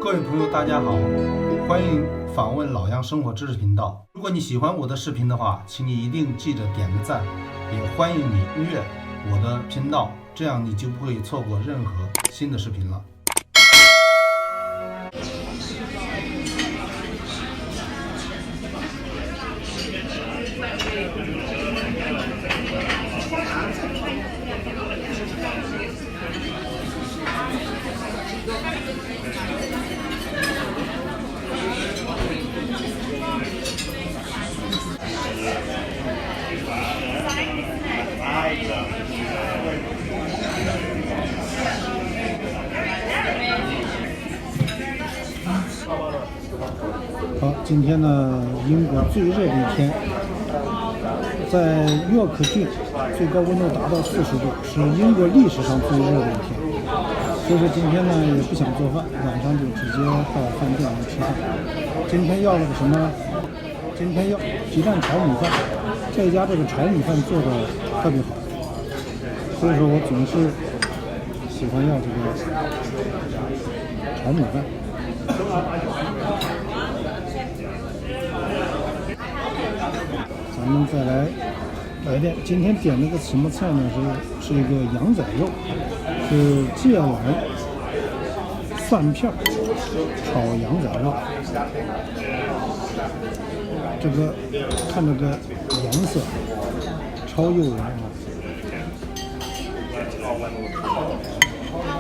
各位朋友，大家好，欢迎访问老杨生活知识频道。如果你喜欢我的视频的话，请你一定记着点个赞，也欢迎你订阅我的频道，这样你就不会错过任何新的视频了。好，今天呢，英国最热的一天，在约克郡最高温度达到40度，是英国历史上最热的一天。所以说今天呢也不想做饭，晚上就直接到饭店来吃饭。今天要了个什么？今天要鸡蛋炒米饭，这家这个炒米饭做的特别好，所以说我总是喜欢要这个炒米饭。咱们再来点，今天点了个什么菜呢？是一个羊仔肉，是芥蓝蒜片炒羊仔肉。这个看这个颜色超诱人啊！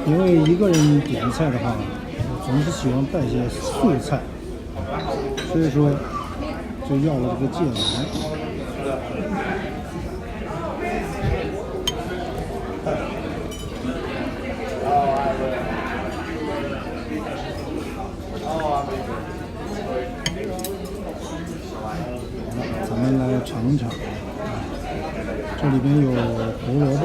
因为一个人点菜的话，总是喜欢带些素菜，所以说就要了这个芥蓝。咱们来尝一尝，这里边有胡萝卜，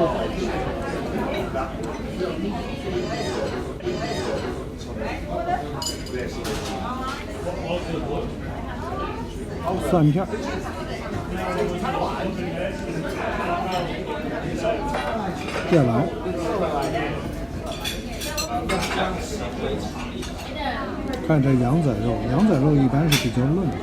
蒜片，芥蓝，看这羊仔肉，羊仔肉一般是比较嫩的。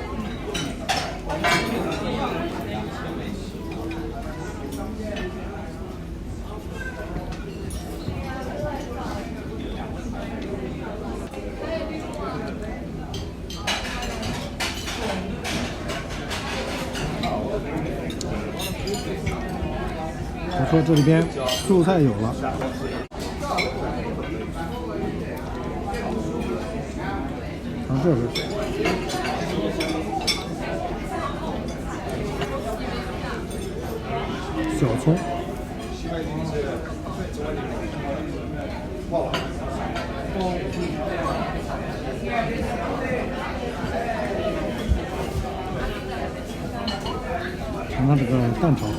我说这里边素菜有了，这是小葱，尝尝这个蛋炒饭。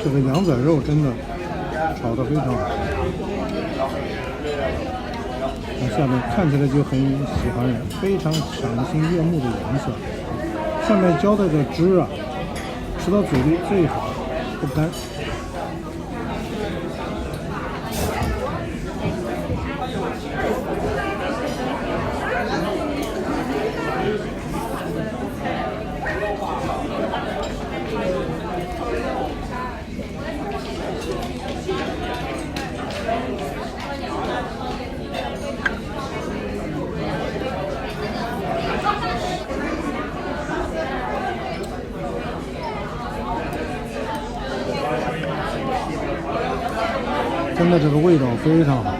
这个羊仔肉真的炒得非常好，下面看起来就很喜欢人，非常赏心悦目的颜色。上面浇的这个汁啊，吃到嘴里最好不干。真的这个味道非常好。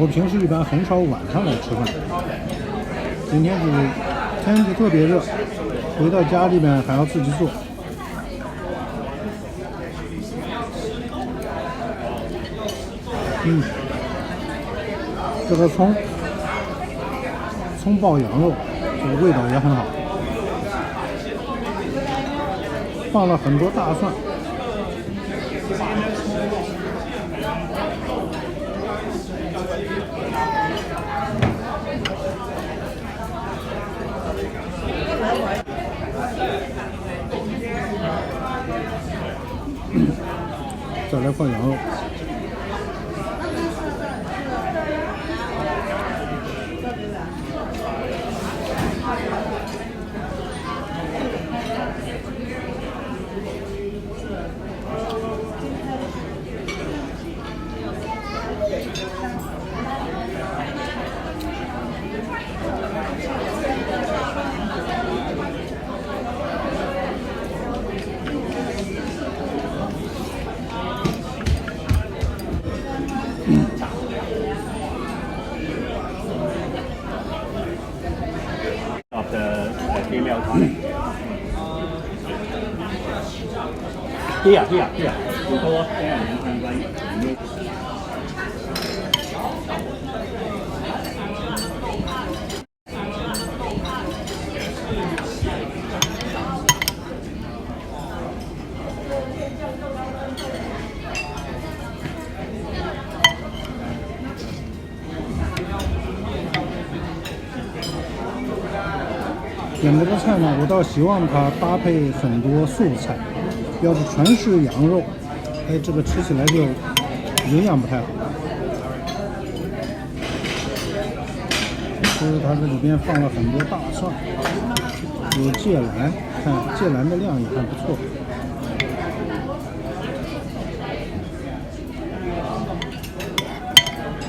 我平时一般很少晚上来吃饭，今天是天气特别热，回到家里面还要自己做。这个葱爆羊肉，这个味道也很好。放了很多大蒜，再来放羊肉。of the female tonic. Here. You go up there and turn right. 点这个菜呢，我倒希望它搭配很多素菜，要是全是羊肉，哎，这个吃起来就营养不太好。所以它这里边放了很多大蒜，有芥蓝，看芥蓝的量也还不错。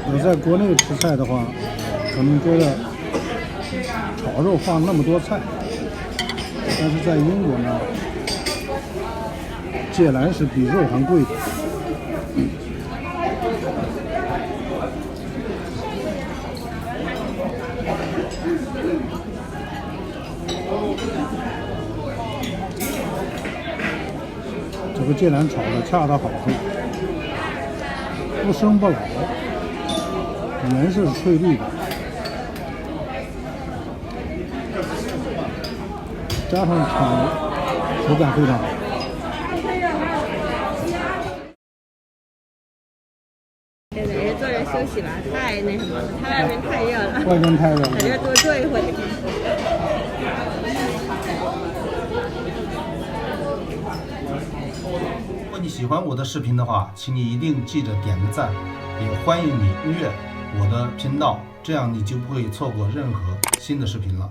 我在国内吃菜的话，可能觉得炒肉放那么多菜，但是在英国呢，芥蓝是比肉还贵的。这个芥蓝炒的恰到好处，不生不老，颜是翠绿的。加上炒，口感非常好。对对，坐着休息吧，太那什么了，外面太热了。外面太热了。在这多坐一会。如果你喜欢我的视频的话，请你一定记着点个赞，也欢迎你订阅我的频道，这样你就不会错过任何新的视频了。